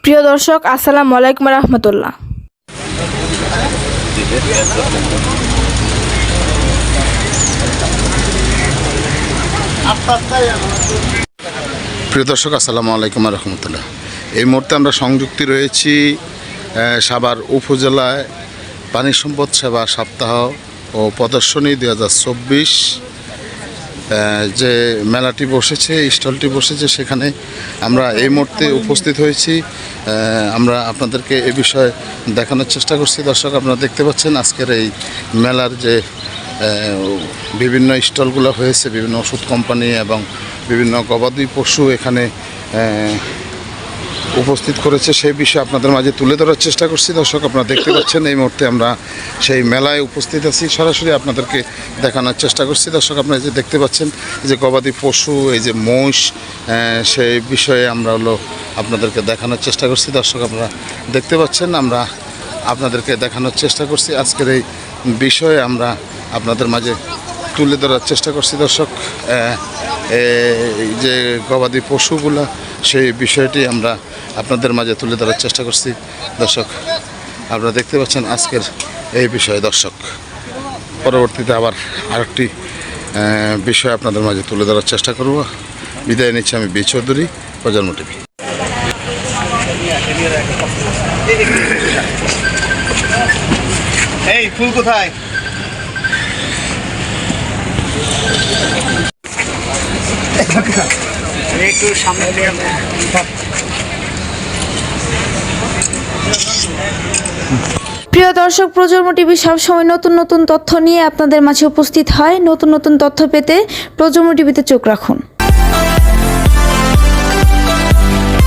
প্রিয় দর্শক, আসসালামু আলাইকুম রহমতুল্লাহ। প্রিয় দর্শক, আসসালামু আলাইকুম রহমতুল্লাহ। এই মুহূর্তে আমরা সংযুক্তি রয়েছি সাভার উপজেলায় পানি সম্পদ সেবা সপ্তাহ ও প্রদর্শনী 2024 যে মেলাটি বসেছে, স্টলটি বসেছে, সেখানে আমরা এই মুহূর্তে উপস্থিত হয়েছি। আমরা আপনাদেরকে এ বিষয়ে দেখানোর চেষ্টা করছি। দর্শক, আপনারা দেখতে পাচ্ছেন আজকের এই মেলার যে বিভিন্ন স্টলগুলো হয়েছে, বিভিন্ন ওষুধ কোম্পানি এবং বিভিন্ন গবাদি পশু এখানে উপস্থিত করেছে, সেই বিষয়ে আপনাদের মাঝে তুলে ধরার চেষ্টা করছি। দর্শক, আপনারা দেখতে পাচ্ছেন এই মুহূর্তে আমরা সেই মেলায় উপস্থিত আছি, সরাসরি আপনাদেরকে দেখানোর চেষ্টা করছি। দর্শক, আপনারা যে দেখতে পাচ্ছেন এই যে গবাদি পশু, এই যে মোষ, সেই বিষয়ে আমরা আপনাদেরকে দেখানোর চেষ্টা করছি। দর্শক, আপনারা দেখতে পাচ্ছেন আমরা আপনাদেরকে দেখানোর চেষ্টা করছি, আজকের এই বিষয়ে আমরা আপনাদের মাঝে তুলে ধরার চেষ্টা করছি। দর্শক, এই যে গবাদি পশুগুলা, সেই বিষয়টি আমরা আপনাদের মাঝে তুলে ধরার চেষ্টা করছি। দর্শক, আপনারা দেখতে পাচ্ছেন আজকের এই বিষয়ে। দর্শক, পরবর্তীতে আবার আরেকটি বিষয় আপনাদের মাঝে তুলে ধরার চেষ্টা করব। বিদায় নিচ্ছি আমি বি চৌধুরী, প্রজন্ম টিভি। এই ফুল কোথায়? একটু সামনে প্রিয় দর্শক, প্রজন্ম টিভি সবসময় নতুন নতুন তথ্য নিয়ে আপনাদের মাঝে উপস্থিত হয়। নতুন নতুন তথ্য পেতে প্রজন্ম টিভিতে চোখ রাখুন।